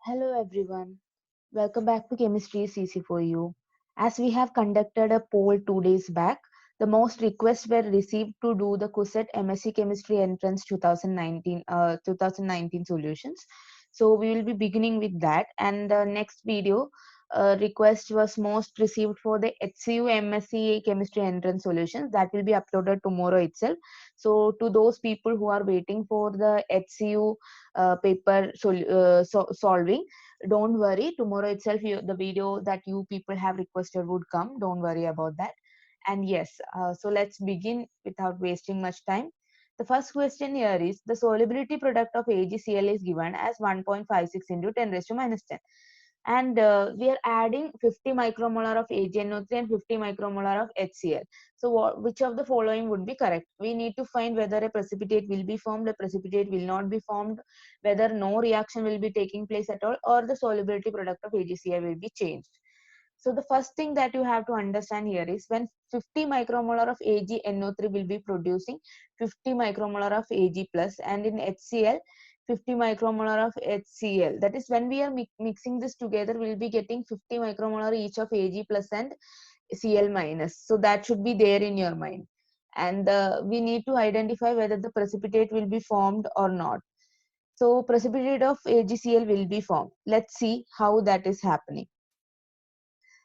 Hello everyone, welcome back to Chemistry CC for you. As we have conducted a poll 2 days back, the most requests were received to do the CUSET MSc Chemistry Entrance 2019 solutions. So we will be beginning with that, and the next video request was most received for the HCU MSc Chemistry Entrance solutions that will be uploaded tomorrow itself. So to those people who are waiting for the HCU paper solving, don't worry, tomorrow itself the video that you people have requested would come. Don't worry about that. And yes, so let's begin without wasting much time. The first question here is the solubility product of AgCl is given as 1.56 into 10 raised to minus 10, and we are adding 50 micromolar of AgNO3 and 50 micromolar of HCl. So which of the following would be correct? We need to find whether a precipitate will be formed, a precipitate will not be formed, whether no reaction will be taking place at all, or the solubility product of AgCl will be changed. So the first thing that you have to understand here is when 50 micromolar of AgNO3 will be producing 50 micromolar of Ag plus, and in HCl 50 micromolar of HCl. That is, when we are mixing this together, we will be getting 50 micromolar each of Ag plus and Cl minus. So that should be there in your mind. And we need to identify whether the precipitate will be formed or not. So precipitate of AgCl will be formed. Let's see how that is happening.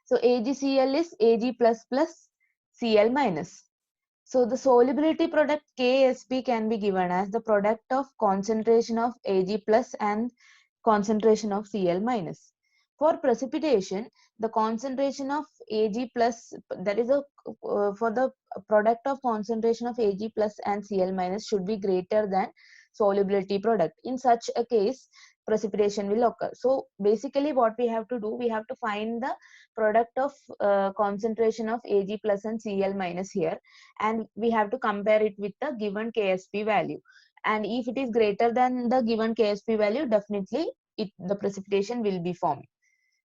So AgCl is Ag plus plus Cl minus. So the solubility product Ksp can be given as the product of concentration of Ag plus and concentration of Cl minus. For precipitation, the concentration of Ag plus, that is for the product of concentration of Ag plus and Cl minus should be greater than solubility product. In such a case, precipitation will occur. So basically what we have to do, we have to find the product of concentration of Ag plus and Cl minus here, and we have to compare it with the given Ksp value. And if it is greater than the given Ksp value, definitely the precipitation will be formed.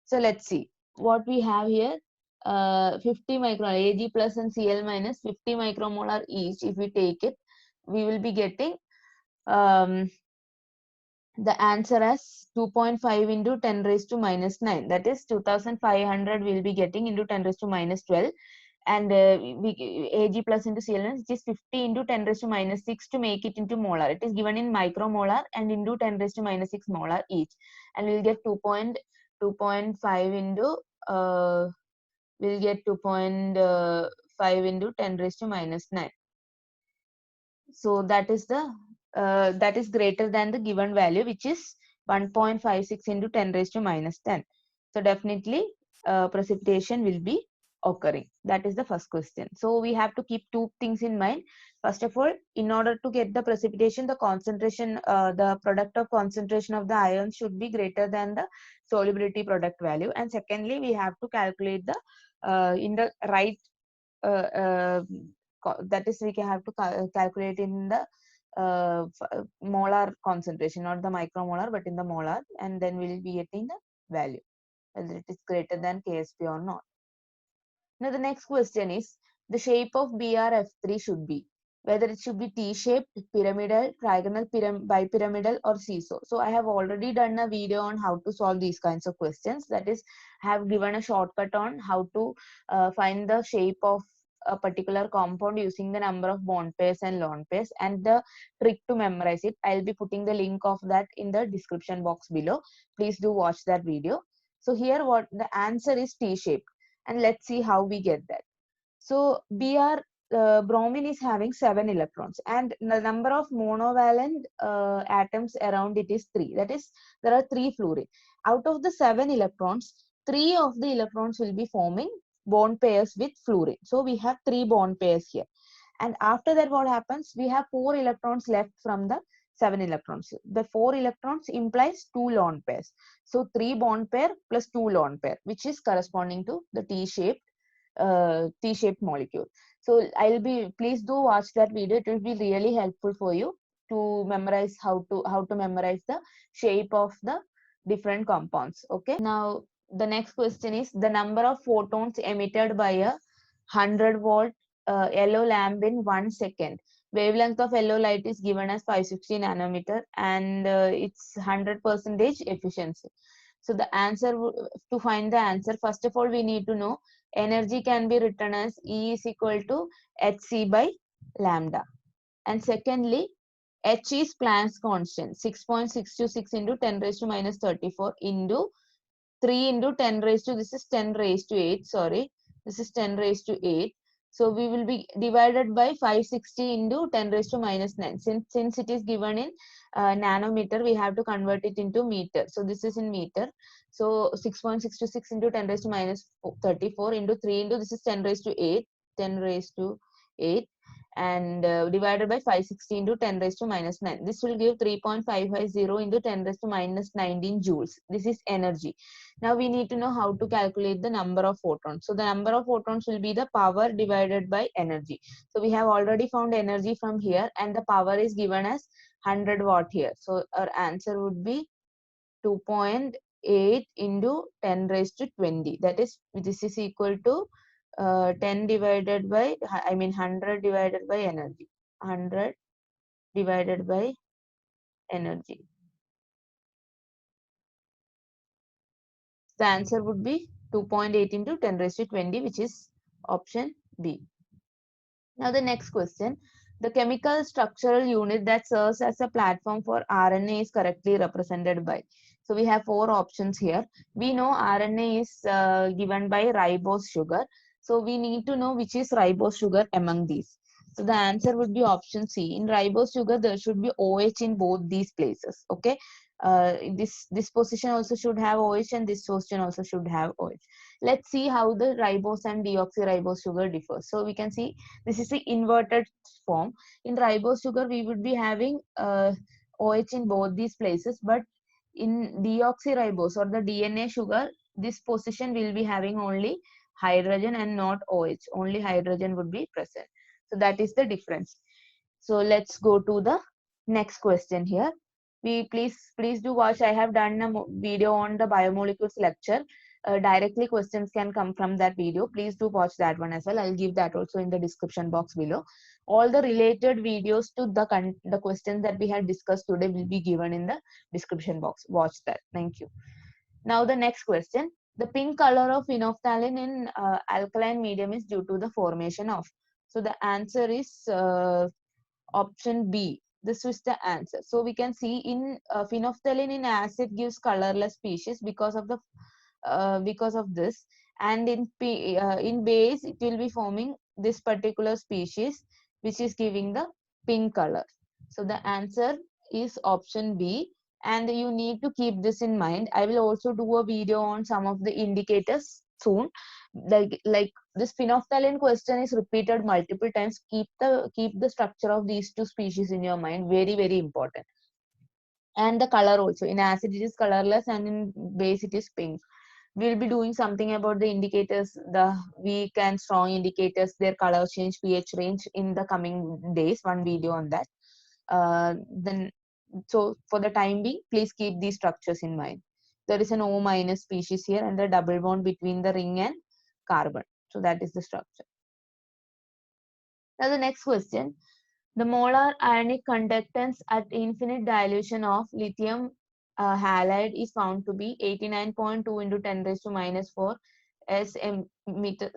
So let's see what we have here. 50 micromolar Ag plus and Cl minus 50 micromolar each. If we take it, we will be getting um, the answer as 2.5 into 10 raised to minus 9. That is 2500 we'll be getting into 10 raised to minus 12. And Ag plus into Cl minus, which is 50 into 10 raised to minus 6 to make it into molar. It is given in micromolar and into 10 raised to minus 6 molar each. And we'll get 2.5 into we'll get 2.5 into 10 raised to minus 9. So that is the that is greater than the given value, which is 1.56 into 10 raised to minus 10. So definitely precipitation will be occurring. That is the first question. So we have to keep two things in mind. First of all, in order to get the precipitation, the concentration, the product of concentration of the ions should be greater than the solubility product value. And secondly, we have to calculate the in the right uh, uh, that is, we can have to calculate in the molar concentration, not the micromolar, but in the molar, and then we will be getting the value, whether it is greater than Ksp or not. Now the next question is the shape of BrF3 should be, whether it should be T-shaped, pyramidal, trigonal, bipyramidal, or seesaw. So I have already done a video on how to solve these kinds of questions. That is, I have given a shortcut on how to find the shape of a particular compound using the number of bond pairs and lone pairs, and the trick to memorize it. I'll be putting the link of that in the description box below. Please do watch that video. So here what the answer is T-shaped, and let's see how we get that. So bromine is having 7 electrons, and the number of monovalent atoms around it is 3. That is, there are 3 fluorine. Out of the 7 electrons, 3 of the electrons will be forming bond pairs with fluorine. So we have 3 bond pairs here. And after that, what happens? We have 4 electrons left from the 7 electrons. The 4 electrons implies 2 lone pairs. So 3 bond pair plus 2 lone pair, which is corresponding to the T-shaped molecule. So please do watch that video. It will be really helpful for you to memorize how to memorize the shape of the different compounds. Okay. Now the next question is the number of photons emitted by a 100-volt yellow lamp in 1 second. Wavelength of yellow light is given as 560 nanometer, and it's 100% efficiency. So the answer, to find the answer, first of all, we need to know energy can be written as E is equal to hc by lambda. And secondly, h is Planck's constant, 6.626 into 10 raised to minus 34 into 3 into 10 raised to, this is 10 raised to 8, sorry, this is 10 raised to 8. So we will be divided by 560 into 10 raised to minus 9. Since it is given in nanometer, we have to convert it into meter. So this is in meter. So 6.626 into 10 raised to minus 34 into 3 into, this is 10 raised to 8, 10 raised to 8, and divided by 560 into 10 raised to minus 9. This will give 3.550 into 10 raised to minus 19 joules. This is energy. Now we need to know how to calculate the number of photons. So the number of photons will be the power divided by energy. So we have already found energy from here, and the power is given as 100 watt here. So our answer would be 2.8 into 10 raised to 20. That is, this is equal to 10 divided by, I mean 100 divided by energy. 100 divided by energy. The answer would be 2.8 into 10 raised to 20, which is option B. Now the next question. The chemical structural unit that serves as a platform for RNA is correctly represented by. So we have 4 options here. We know RNA is given by ribose sugar. So we need to know which is ribose sugar among these. So the answer would be option C. In ribose sugar, there should be OH in both these places. Okay. This position also should have OH, and this position also should have OH. Let's see how the ribose and deoxyribose sugar differs. So we can see this is the inverted form. In ribose sugar, we would be having OH in both these places, but in deoxyribose or the DNA sugar, this position will be having only hydrogen and not OH. Only hydrogen would be present. So that is the difference. So let's go to the next question here. We please do watch. I have done a video on the biomolecules lecture. Directly questions can come from that video. Please do watch that one as well. I'll give that also in the description box below. All the related videos to the questions that we had discussed today will be given in the description box. Watch that. Thank you. Now the next question. The pink color of phenolphthalein in alkaline medium is due to the formation of. So the answer is option B. This is the answer. So we can see in phenolphthalein in acid gives colorless species because of the because of this, and in base it will be forming this particular species which is giving the pink color. So the answer is option B, and you need to keep this in mind. I will also do a video on some of the indicators soon. Like this phenolphthalein question is repeated multiple times. Keep the structure of these two species in your mind. Very, very important. And the color also. In acid it is colorless, and in base it is pink. We'll be doing something about the indicators, the weak and strong indicators, their color change, pH range in the coming days. One video on that. Then, so for the time being, please keep these structures in mind. There is an O minus species here and the double bond between the ring and carbon. So that is the structure. Now the next question. The molar ionic conductance at infinite dilution of lithium halide is found to be 89.2 into 10 raised to minus 4 sm meter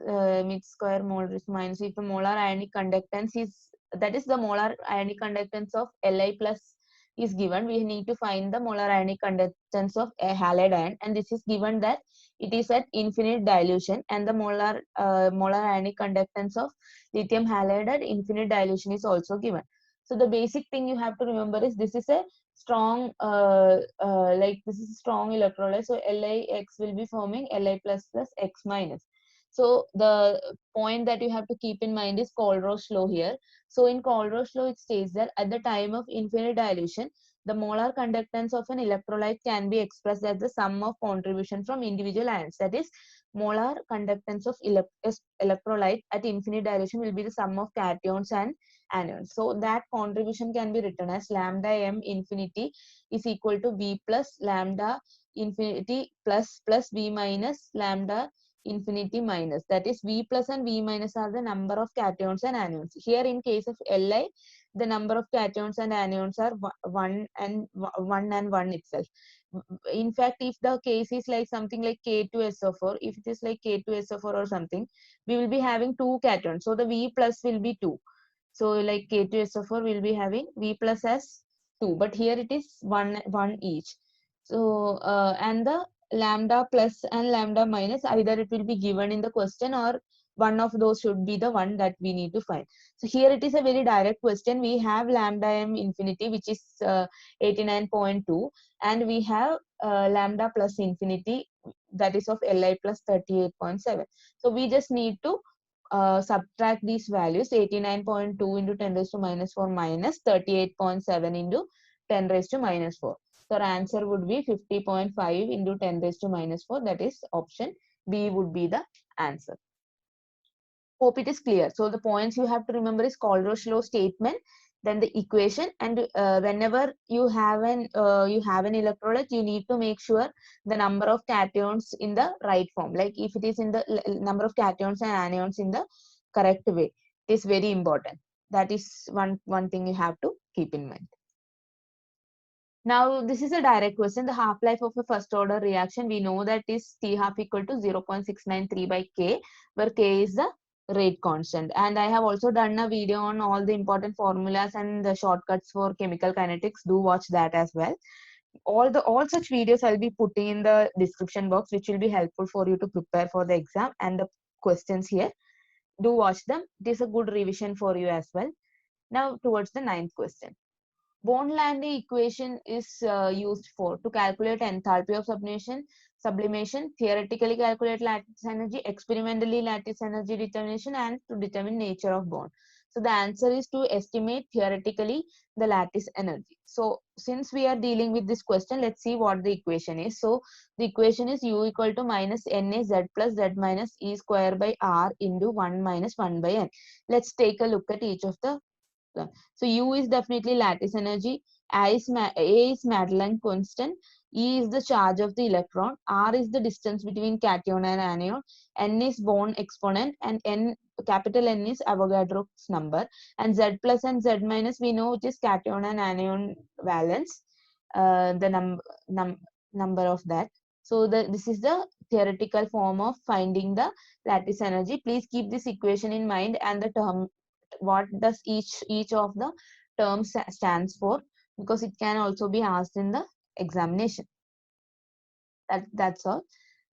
square mole raised to minus. If the molar ionic conductance is, that is the molar ionic conductance of Li plus is given, we need to find the molar ionic conductance of a halide ion, and this is given that it is at infinite dilution, and the molar ionic conductance of lithium halide at infinite dilution is also given. So the basic thing you have to remember is this is a strong this is a strong electrolyte. So LiX will be forming Li plus plus X minus. So the point that you have to keep in mind is Colruy's law here. So in Colruy's law, it states that at the time of infinite dilution, the molar conductance of an electrolyte can be expressed as the sum of contribution from individual ions. That is, molar conductance of electrolyte at infinite dilution will be the sum of cations and anions. So that contribution can be written as lambda m infinity is equal to V plus lambda infinity plus V minus lambda infinity minus, that is V plus and V minus are the number of cations and anions. Here in case of Li, the number of cations and anions are 1 itself. In fact, if the case is like something like K2SO4, if it is like K2SO4 or something, we will be having 2 cations. So the V plus will be 2. So like K2SO4 will be having V plus as 2, but here it is 1 each. So and the lambda plus and lambda minus, either it will be given in the question or one of those should be the one that we need to find. So here it is a very direct question. We have lambda m infinity, which is 89.2, and we have lambda plus infinity, that is of Li plus 38.7. So we just need to subtract these values, 89.2 into 10 raised to minus 4 minus 38.7 into 10 raised to minus 4. So our answer would be 50.5 into 10 raised to minus 4. That is option B would be the answer. Hope it is clear. So the points you have to remember is Colruy's law statement, then the equation, and whenever you have an electrolyte, you need to make sure the number of cations in the right form. Like if it is in the number of cations and anions in the correct way, it is very important. That is one thing you have to keep in mind. Now, this is a direct question. The half-life of a first order reaction, we know that is T half equal to 0.693 by K, where K is the rate constant. And I have also done a video on all the important formulas and the shortcuts for chemical kinetics. Do watch that as well. All such videos I'll be putting in the description box, which will be helpful for you to prepare for the exam, and the questions here. Do watch them. It is a good revision for you as well. Now, towards the 9th question. Bond-Landy equation is used for to calculate enthalpy of sublimation, theoretically calculate lattice energy, experimentally lattice energy determination, and to determine nature of bond. So the answer is to estimate theoretically the lattice energy. So since we are dealing with this question, let's see what the equation is. So the equation is U equal to minus Na Z plus Z minus E square by R into 1 minus 1 by N. Let's take a look at each of the. So U is definitely lattice energy, A is Madelung constant, E is the charge of the electron, R is the distance between cation and anion, N is bond exponent, and capital N is Avogadro's number, and Z plus and Z minus we know which is cation and anion valence, the number of that. So this is the theoretical form of finding the lattice energy. Please keep this equation in mind and the term, what does each of the terms stands for, because it can also be asked in the examination. That's all.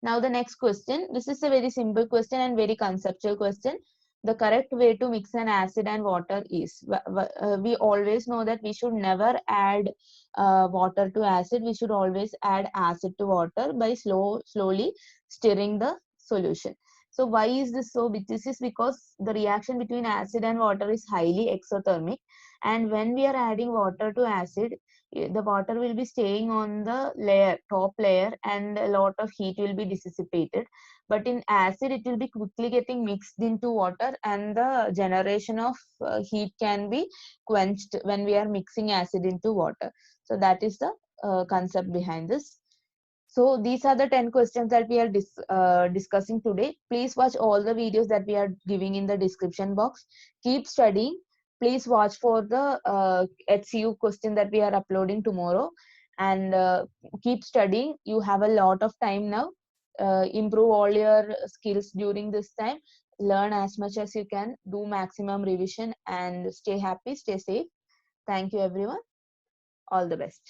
Now the next question, this is a very simple question and very conceptual question. The correct way to mix an acid and water is, we always know that we should never add water to acid. We should always add acid to water by slowly stirring the solution. So why is this so? This is because the reaction between acid and water is highly exothermic, and when we are adding water to acid, the water will be staying on the top layer, and a lot of heat will be dissipated. But in acid, it will be quickly getting mixed into water, and the generation of heat can be quenched when we are mixing acid into water. So that is the concept behind this. So these are the 10 questions that we are discussing today. Please watch all the videos that we are giving in the description box. Keep studying. Please watch for the HCU question that we are uploading tomorrow, and keep studying. You have a lot of time now. Improve all your skills during this time. Learn as much as you can. Do maximum revision and stay happy, stay safe. Thank you, everyone. All the best.